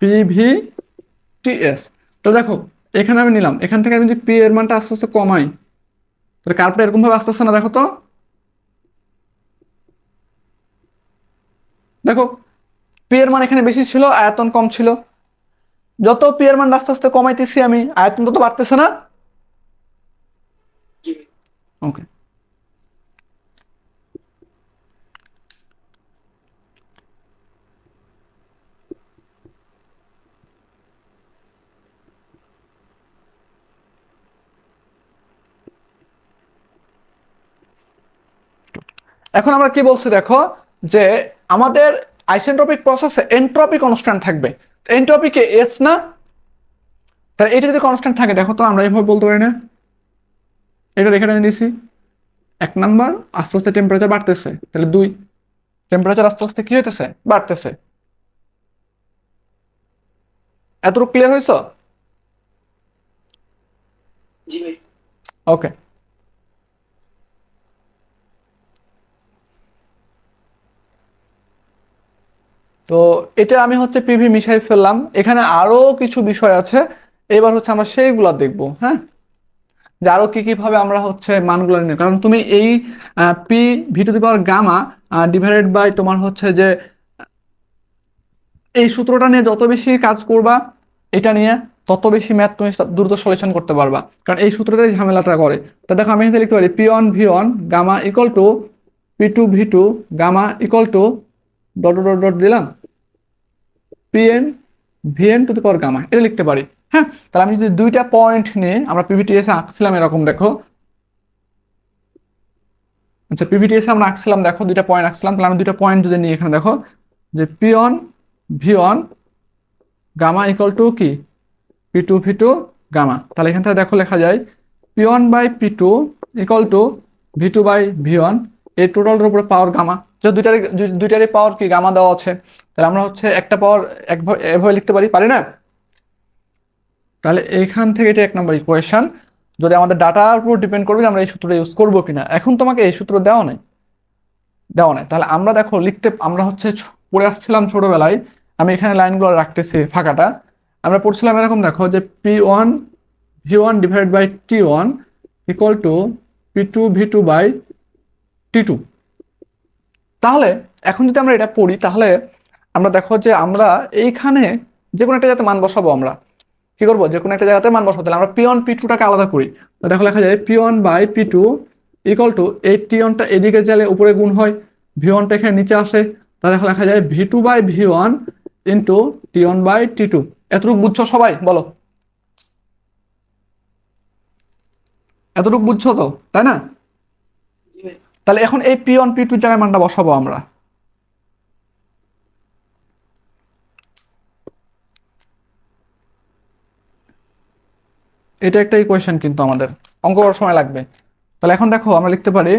পিভিটিএস, তো দেখো এখানে আমি নিলাম, এখান থেকে আমি যদি পি এর মানটা আস্তে আস্তে কমাই, তাহলে কার্ভটা এরকম ভাবে আসতেছে না? দেখো তো, দেখো পি এর মান এখানে বেশি ছিল, আয়তন কম ছিল। যত পি এর মান আস্তে আস্তে কমাইতেছি আমি, আয়তন তত বাড়তেছে না? ওকে, এখন আমরা কি বলছি দেখো, যে আমাদের আইসেন্ট্রপিক প্রসেসে এন্ট্রপি কনস্ট্যান্ট থাকবে। এন্ট্রপি কে এস না? তাহলে এটা যদি কনস্ট্যান্ট থাকে, দেখো তো আমরা এইভাবে বলতে পারি না? এটা রেখে টেনে দিয়েছি। 1 নাম্বার, আস্তে আস্তে টেম্পারেচার বাড়তেছে, তাহলে 2, টেম্পারেচার আস্তে আস্তে কি হইতেছে বাড়তেছে। এতটুকু ক্লিয়ার হয়েছ? ওকে, তো এটা আমি হচ্ছে পিভি মিশাই ফেললাম। এখানে আরো কিছু বিষয় আছে, এবার হচ্ছে আমরা সেইগুলা দেখবো। হ্যাঁ, যে আরো কি কি ভাবে আমরা হচ্ছে মানগুলো নিই, কারণ তুমি এই P V to the power gamma divided by তোমার হচ্ছে যে এই সূত্রটা নিয়ে যত বেশি কাজ করবা এটা নিয়ে, তত বেশি ম্যাথ তুমি দ্রুত সলিউশন করতে পারবা, কারণ এই সূত্রটাই ঝামেলাটা করে। তো দেখো আমি এখানে লিখতে পারি P1 V1 gamma equal to P2 V2 gamma equal to dot dot dot দিলাম PN VN to the power gamma, এটা লিখতে পারি। হ্যাঁ, তাহলে আমি যদি দুইটা পয়েন্ট নিয়ে আমরা পিভিটিএস আঁকছিলাম এরকম দেখো, আচ্ছা পিভিটিএস আমরা আঁকছিলাম দেখো, দুইটা পয়েন্ট আঁকছিলাম, তাহলে আমি দুইটা পয়েন্ট যদি নিই এখানে দেখো যে P one V one gamma equal to কি P two V two gamma. তাহলে এখান থেকে দেখো লেখা যায় P one by P two equal to V two by V one, এই টোটালের উপরে পাওয়ার গামা, যে দুইটারই পাওয়ার কি গামা দেওয়া আছে, তাহলে আমরা হচ্ছে একটা পাওয়ার এভাবে লিখতে পারি, পারি না? তাহলে এইখান থেকে এটা এক নম্বর ইকুয়েশন। যদি আমাদের ডাটার উপর ডিপেন্ড করবে যে আমরা এই সূত্রটা ইউজ করবো কিনা। এখন তোমাকে এই সূত্র দেওয়া নেই, দেওয়া নেই, তাহলে আমরা দেখো লিখতে, আমরা হচ্ছে পড়ে আসছিলাম ছোটবেলায়, আমি এখানে লাইনগুলো রাখতেছি ফাঁকাটা, আমরা পড়ছিলাম এরকম দেখো যে P one V one divide by T one equal to P two V two by T two. তাহলে এখন যদি আমরা এটা পড়ি তাহলে আমরা দেখো যে আমরা এইখানে যে কোনো একটা জায়গাতে মান বসাবো, আমরা কি করবো, যে কোনো একটা জায়গাতে মান বসাবো, তাহলে আমরা পি ওয়ান পি টুটাকে আলাদা করি, তো দেখো লেখা যায় P one by P two equal to এই টি ওয়ানটা এদিকে গেলে উপরে গুণ হয়, ভি ওয়ানটা এখানে নিচে আসে, তাহলে দেখো লেখা যায় V two by V one into T one by T two. এতটুকু বুঝছো সবাই বলো? এতটুকু বুঝছো তো, তাই না? তাহলে এখন এই পি ওয়ান পি টু জায়গায় মানটা বসাবো আমরা। এটা একটা ইকুয়েশন কিন্তু আমাদের অঙ্ক করার সময় লাগবে। তাহলে এখন দেখো আমরা লিখতে পারি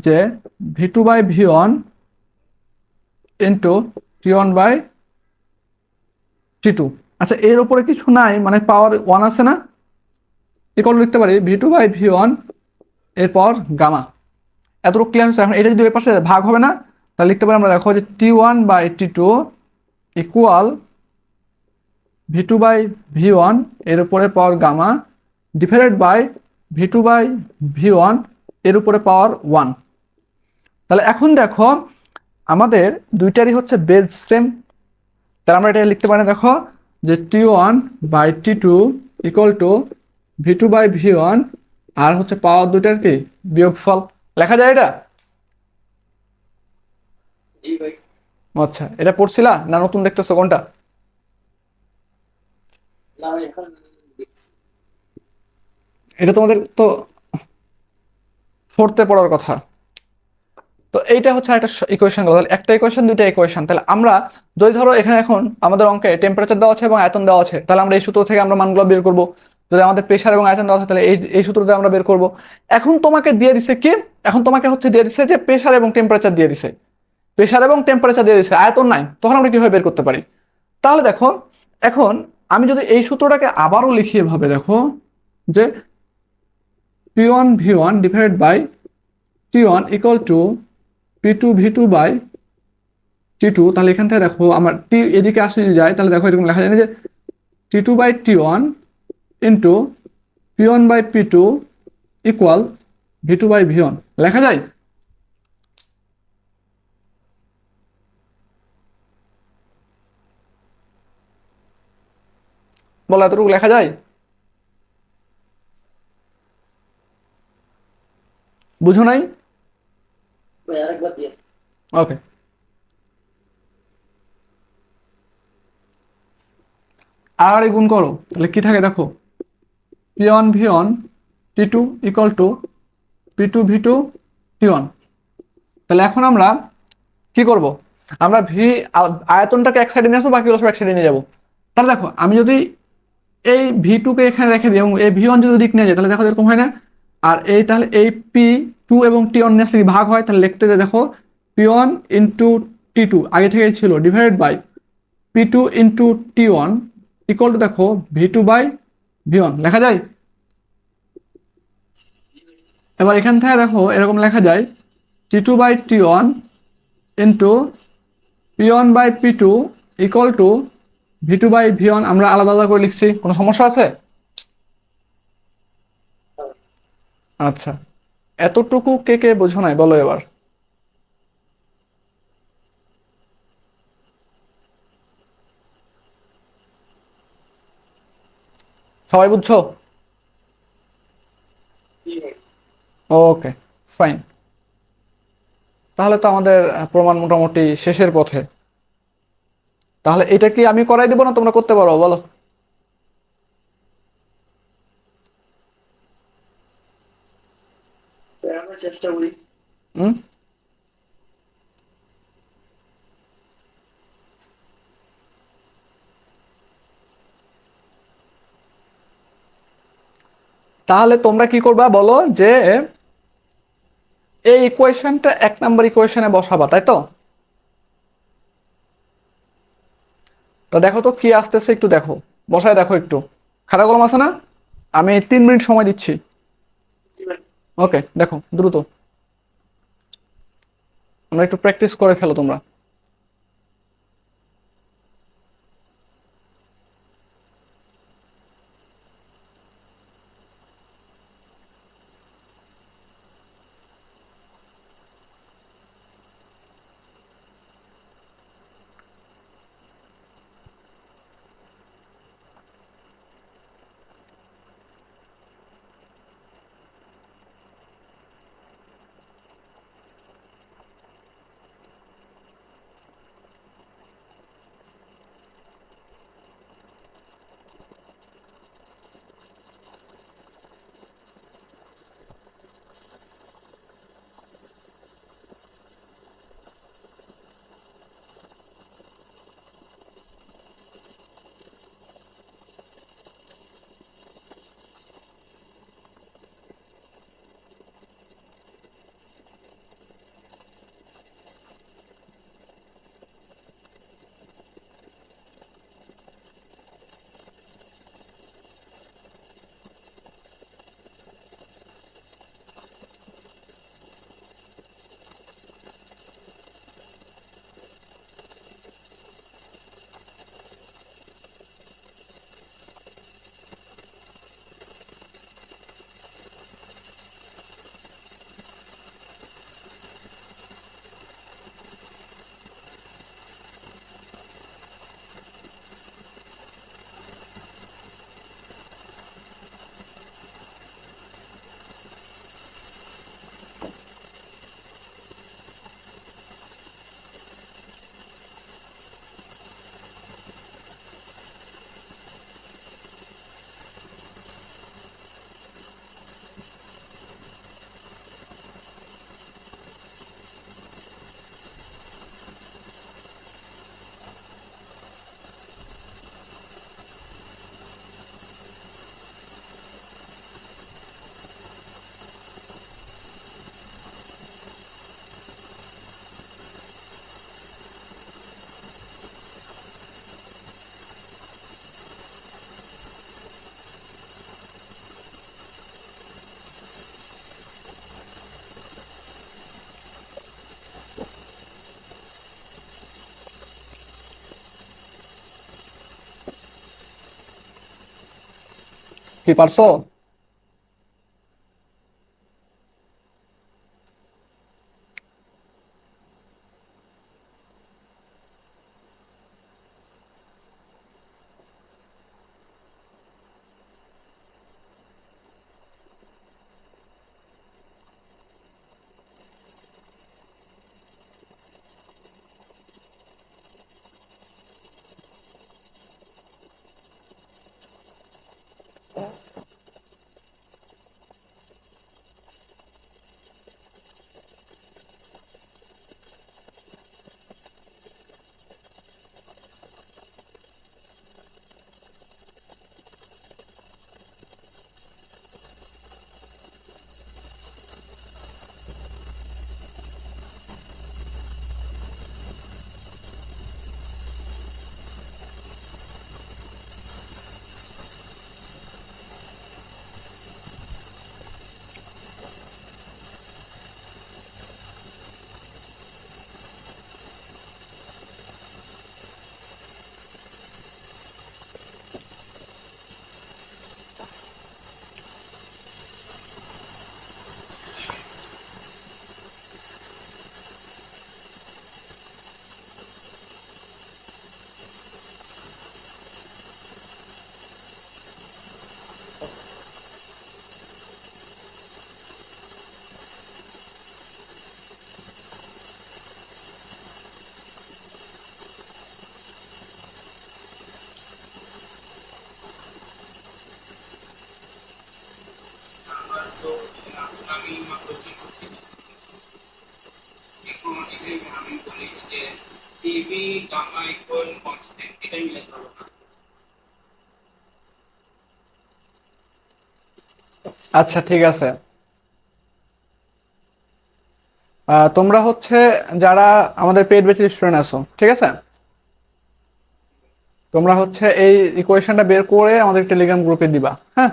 যে V two by V one into T one by T two. আচ্ছা এর উপরে কিছু নাই, মানে পাওয়ার ওয়ান আছে না, ইকুয়াল লিখতে পারি V two by V one এরপর গামা। এতটুকু ক্লিয়ার হচ্ছে? এখন এটা যদি ওই পাশে ভাগ হবে না, তাহলে লিখতে পারি আমরা দেখো যে T one by T two equal V two by V one এর উপরে power gamma divided by V two by V one এর উপরে পাওয়ার ওয়ান। তাহলে এখন দেখো আমাদের দুইটারই হচ্ছে বেজ সেম, তাহলে আমরা এটা লিখতে পারি দেখো যে T one by T two equal to V two by V one আর হচ্ছে পাওয়ার দুইটার কি বিয়োগফল, লেখা যায় এটা? আচ্ছা এটা পড়ছিলা না নতুন দেখতেছো কোনটা? এটা তোমাদের তো ফোর্থে পড়ার কথা। তো এইটা হচ্ছে একটা ইকুয়েশন, তাহলে একটা ইকুয়েশন দুইটা ইকুয়েশন। তাহলে আমরা যদি ধরো এখানে এখন আমাদের অঙ্কে টেম্পারেচার দেওয়া আছে এবং আয়তন দেওয়া আছে, তাহলে আমরা এই সূত্র থেকে আমরা মানগুলো বের করব। যদি আমাদের প্রেশার এবং আয়তন দেওয়া আছে তাহলে এই সূত্র দিয়ে আমরা বের করব। এখন তোমাকে দিয়ে দিছে কি, এখন তোমাকে হচ্ছে দিয়ে দিছে যে প্রেশার এবং টেম্পারেচার দিয়ে দিছে, প্রেশার এবং টেম্পারেচার দিয়ে দিছে, আয়তন নাই, তখন আমরা কিভাবে বের করতে পারি? তাহলে দেখো এখন আমি যদি এই সূত্রটাকে আবারও লিখি এভাবে দেখো যে P one V one divide by T one equal to P two V two by T two. তাহলে এখান থেকে দেখো আমার টি এদিকে আসে যদি যায় তাহলে দেখো এরকম লেখা যায় না যে T two by T one into P one by P two equal V two by V one, লেখা যায়? বলো এতটুকু লেখা যায়? বুঝো নাই? ওকে, আর গুণ করো তাহলে কি থাকে দেখো P one V one T two equal to P two V two T one. তাহলে এখন আমরা কি করব, আমরা ভি আয়তনটাকে এক সাইডে নিয়ে আসবো, বাকিগুলো সব এক সাইডে নিয়ে যাবো। তাহলে দেখো আমি যদি এই ভি টু কে এখানে রেখে দিই এবং এই ভি ওয়ান যদি দিক নিয়ে যায় তাহলে দেখো এরকম হয় না? আর এই তাহলে এই পি টু এবং টি ওয়ান নিয়ে আসলে ভাগ হয়, তাহলে লিখতে দেখো P one into T two আগে থেকেই ছিল divided by P two into T one equal to দেখো V two by V one, লেখা যায়? এবার এখান থেকে দেখো এরকম লেখা যায় T two by T one into P one by P two equal to V two by V one. আমরা আলাদা আলাদা করে লিখছি, কোনো সমস্যা আছে? আচ্ছা এতটুকু কে কে বোঝো নাই বলো এবার? সবাই বুঝছো? ওকে ফাইন, তাহলে তো আমাদের প্রমাণ মোটামুটি শেষের পথে। তাহলে এটা কি আমি করাই দেবো না তোমরা করতে পারো বলো? চেষ্টা করি। হুম। তাহলে তোমরা কি করবা বলো যে এই ইকুয়েশনটা 1 নম্বর ইকুয়েশনে বসাবা, তাই তো? তো দেখো তো কি আসতেছে, একটু দেখো, বসায় দেখো একটু। খাতা কলম আছে না? আমি 3 মিনিট সময় দিচ্ছি। ওকে, দেখো দ্রুত, আমরা একটু প্র্যাকটিস করে ফেলো তোমরা। কি পারছো? আমি মাত্র কি করছি এখন এখানে আমি বলি যে টিভি গামা ইকুয়াল কনস্ট্যান্ট এটাই মিলে ধরো না। আচ্ছা ঠিক আছে। তোমরা হচ্ছে যারা আমাদের পেইড ব্যাচের স্টুডেন্ট আছো, ঠিক আছে, তোমরা হচ্ছে এই ইকুয়েশনটা বের করে আমাদের টেলিগ্রাম গ্রুপে দিবা, হ্যাঁ,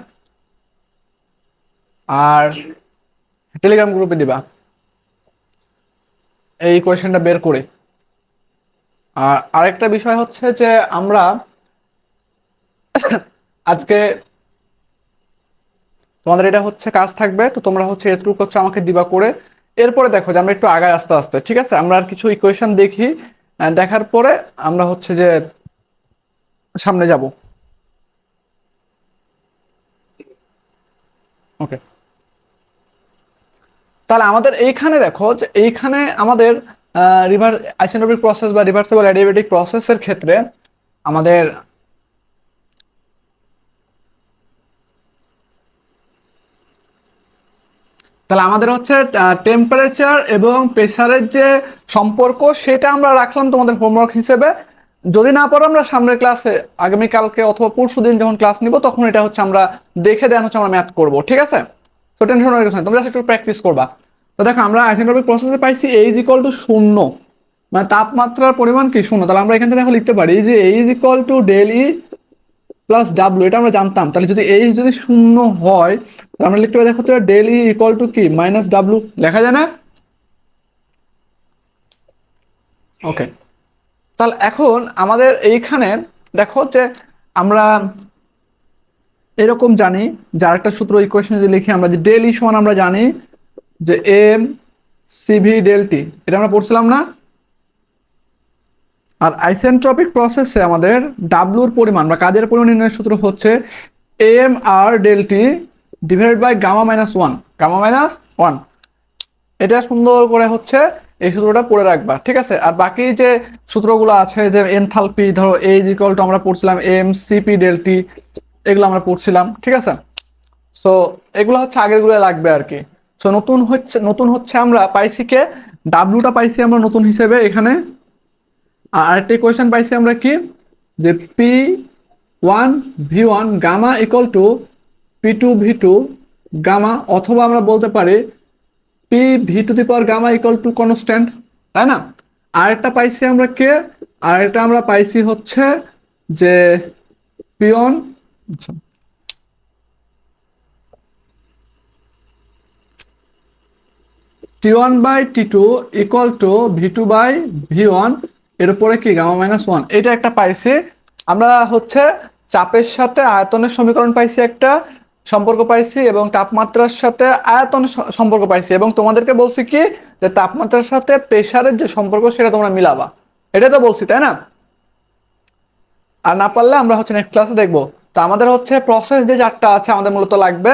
আর টেলিগ্রাম গ্রুপে দিবা এই ইকুয়েশনটা বের করে। আর আরেকটা বিষয় হচ্ছে যে আমরা আজকে তোমাদের এটা হচ্ছে কাজ থাকবে, তো তোমরা হচ্ছে এটুকু হচ্ছে আমাকে দিবা করে। এরপরে দেখো যে আমরা একটু আগায় আস্তে আস্তে, ঠিক আছে, আমরা আর কিছু ইকুয়েশন দেখি, দেখার পরে আমরা হচ্ছে যে সামনে যাব। ওকে, তাহলে আমাদের এইখানে দেখো যে এইখানে আমাদের আইসেন্ট্রপিক প্রসেস বা রিভার্সিবল অ্যাডিয়াবেটিক প্রসেসের ক্ষেত্রে আমাদের, তাহলে আমাদের হচ্ছে টেম্পারেচার এবং প্রেসারের যে সম্পর্ক সেটা আমরা রাখলাম তোমাদের হোমওয়ার্ক হিসেবে। যদি না পারো আমরা সামনের ক্লাসে আগামীকালকে অথবা পরশু দিন যখন ক্লাস নিব তখন এটা হচ্ছে আমরা দেখে দেন হচ্ছে আমরা ম্যাথ করব, ঠিক আছে। তো টেনশন হয়ে গেছে, তোমরা একটু প্র্যাকটিস করবা। তো দেখো আমরা আইসেন্ট্রপিক প্রসেসে পাইছি এইজ ইকুয়াল টু শূন্য, মানে তাপমাত্রার পরিমাণ কি শূন্য। তাহলে আমরা এখান থেকে দেখো লিখতে পারি যে H equal to del E plus W, এটা আমরা জানতাম। তাহলে যদি এইচ যদি শূন্য হয় তাহলে আমরা লিখতে পারি দেখো তো ডেল ই ইকুয়াল টু কি মাইনাস ডাব্লু, লেখা যায় না? ওকে, তাহলে এখন আমাদের এইখানে দেখো যে আমরা এরকম জানি যে আরেকটা সূত্র ইকুয়েশন যদি লিখি আমরা, যে ডেল ই সমান আমরা জানি যে এম সিভি ডেল টি, এটা আমরা পড়ছিলাম না? আর আইসেন্ট্রপিক প্রসেসে আমাদের ডাব্লুর পরিমাণ বা কাজের পরিমাণ নির্ণয়ের সূত্র হচ্ছে M R del T divided by gamma minus one, gamma minus one. এটা সুন্দর করে হচ্ছে এই সূত্রটা পড়ে রাখবা, ঠিক আছে। আর বাকি যে সূত্রগুলো আছে যে এনথালপি, ধরো এ ইজ ইকুয়াল টু আমরা পড়ছিলাম এম সিপি ডেল টি, এগুলো আমরা পড়ছিলাম, ঠিক আছে। সো এগুলো হচ্ছে আগের গুলো লাগবে আর কি। সো নতুন হচ্ছে আমরা পাইছি কে, ডাব্লুটা পাইছি আমরা নতুন হিসেবে এখানে। আর আরেকটা ইকুয়েশন পাইছি আমরা কি, যে P one V one gamma equal to P two V two gamma, অথবা আমরা বলতে পারি P V to the power gamma equal to constant, তাই না? আরেকটা পাইছি আমরা কে, আরেকটা আমরা পাইছি হচ্ছে যে পিওন, আচ্ছা, T one by T two equal to V two by V one, এর উপরে কি গামা মাইনাস ওয়ান, এটা একটা পাইছি আমরা। হচ্ছে চাপের সাথে আয়তনের সমীকরণ পাইছি, একটা সম্পর্ক পাইছি, এবং তাপমাত্রার সাথে আয়তনের সম্পর্ক পাইছি, এবং তোমাদেরকে বলছি কি যে তাপমাত্রার সাথে প্রেসারের যে সম্পর্ক সেটা তোমরা মিলাবা, এটা তো বলছি তাই না? আর না পারলে আমরা হচ্ছে নেক্সট ক্লাসে দেখবো। তো আমাদের হচ্ছে প্রসেস যে চারটা আছে আমাদের মূলত লাগবে,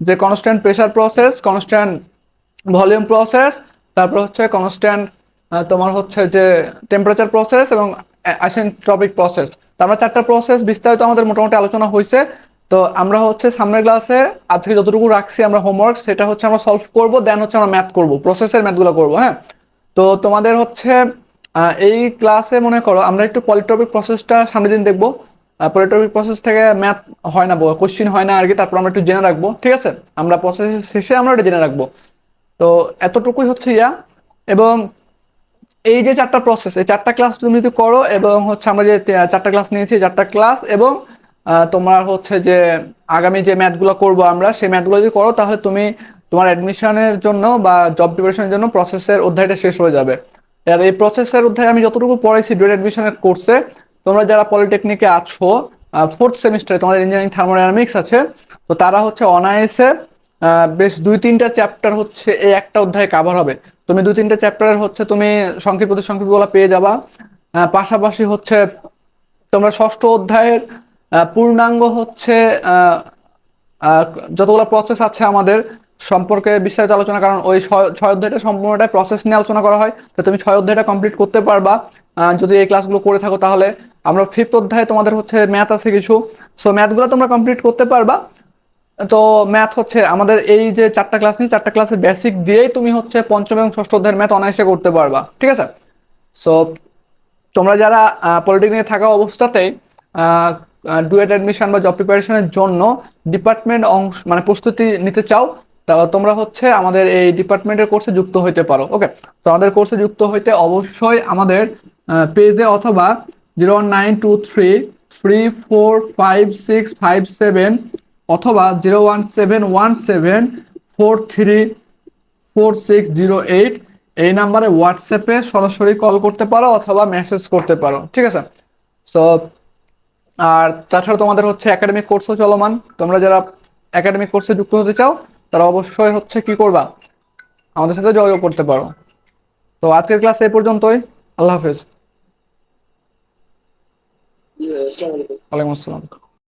যে constant pressure process, constant volume process, তারপর হচ্ছে কনস্ট্যান্ট তোমার হচ্ছে যে টেম্পারেচার প্রসেস, এবং আইসেন্ট্রপিক প্রসেস। তো আমরা চারটা প্রসেস বিস্তারিত আমাদের মোটামুটি আলোচনা হয়েছে। তো আমরা হচ্ছে সামনের ক্লাসে আজকে যতটুকু রাখছি আমরা হোমওয়ার্ক, সেটা হচ্ছে আমরা সলভ করব, দেন হচ্ছে আমরা ম্যাথ করব, প্রসেসের ম্যাথগুলো করব, হ্যাঁ। তো তোমাদের হচ্ছে এই ক্লাসে মনে করো আমরা একটু পলিট্রপিক প্রসেসটা সামনের দিন দেখবো। পলিট্রপিক প্রসেস থেকে ম্যাথ হয় না, কোশ্চিন হয় না আর কি, তারপর আমরা একটু জেনে রাখবো, ঠিক আছে। আমরা প্রসেস শেষে আমরা এটা জেনে রাখবো। তো এতটুকুই হচ্ছে ইয়া। এবং এই যে চারটা প্রসেস, এই চারটা ক্লাস তুমি যদি করো, এবং হচ্ছে আমরা যে চারটা ক্লাস নিয়েছি, চারটা ক্লাস, এবং তোমার হচ্ছে যে আগামী যে ম্যাথগুলো করব আমরা, সেই ম্যাথগুলো যদি করো তাহলে তুমি তোমার অ্যাডমিশনের জন্য বা জব প্রিপারেশনের জন্য প্রসেসের অধ্যায়টা শেষ হয়ে যাবে। আর এই প্রসেসের অধ্যায় আমি যতটুকু পড়াইছি ডুয়েট অ্যাডমিশনের কোর্সে, তোমরা যারা পলিটেকনিকে আছো ফোর্থ সেমিস্টারে তোমাদের ইঞ্জিনিয়ারিং থার্মোডাইনামিক্স আছে, তো তারা হচ্ছে অনায়াসে বেশ দুই তিনটা চ্যাপ্টার হচ্ছে এই একটা অধ্যায়ে কাভার হবে। তুমি দুই তিনটা চ্যাপ্টারের হচ্ছে তুমি সংক্ষিপ্ত সংক্ষিপ্তগুলো পেয়ে যাবা। পাশাপাশি হচ্ছে তোমরা ষষ্ঠ অধ্যায়ের পূর্ণাঙ্গ হচ্ছে আহ, আহ, যতগুলো প্রসেস আছে আমাদের সম্পর্কে বিস্তারিত আলোচনা, কারণ ওই ছয় অধ্যায়টা সম্পূর্ণটাই প্রসেস নিয়ে আলোচনা করা হয়। তো তুমি ছয় অধ্যায়টা কমপ্লিট করতে পারবা যদি এই ক্লাসগুলো করে থাকো। তাহলে আমরা ফিফথ অধ্যায়ে তোমাদের হচ্ছে ম্যাথ আছে কিছু, সো ম্যাথগুলো তোমরা কমপ্লিট করতে পারবা। তো ম্যাথ হচ্ছে আমাদের এই যে 4টা ক্লাস নিয়ে 4টা ক্লাসের বেসিক দিয়েই তুমি হচ্ছে পঞ্চম এবং ষষ্ঠ অধ্যায়ের ম্যাথ অনায়াসে করতে পারবা, ঠিক আছে? সো তোমরা যারা পলিটেকনিকে থাকা অবস্থাতেই ডুয়েট অ্যাডমিশন বা জব প্রিপারেশনের জন্য ডিপার্টমেন্ট অংশ মানে প্রস্তুতি নিতে চাও, তা তোমরা হচ্ছে আমাদের এই ডিপার্টমেন্টের কোর্সে যুক্ত হইতে পারো। ওকে, তো আমাদের কোর্সে যুক্ত হইতে অবশ্যই আমাদের পেজে অথবা 01923 34565 7 অথবা 01717434608 এই নাম্বারে হোয়াটসঅ্যাপে সরাসরি কল করতে পারো অথবা মেসেজ করতে পারো, ঠিক আছে? সো আর তাছাড়া তোমাদের হচ্ছে একাডেমিক কোর্সও চলমান। তোমরা যারা একাডেমিক কোর্সে যুক্ত হতে চাও তারা অবশ্যই হচ্ছে কি করবা, আমাদের সাথে যোগাযোগ করতে পারো। তো আজকের ক্লাস এই পর্যন্তই। আল্লাহ হাফেজ। জি, আসসালামু আলাইকুম। ওয়ালাইকুম আসসালাম।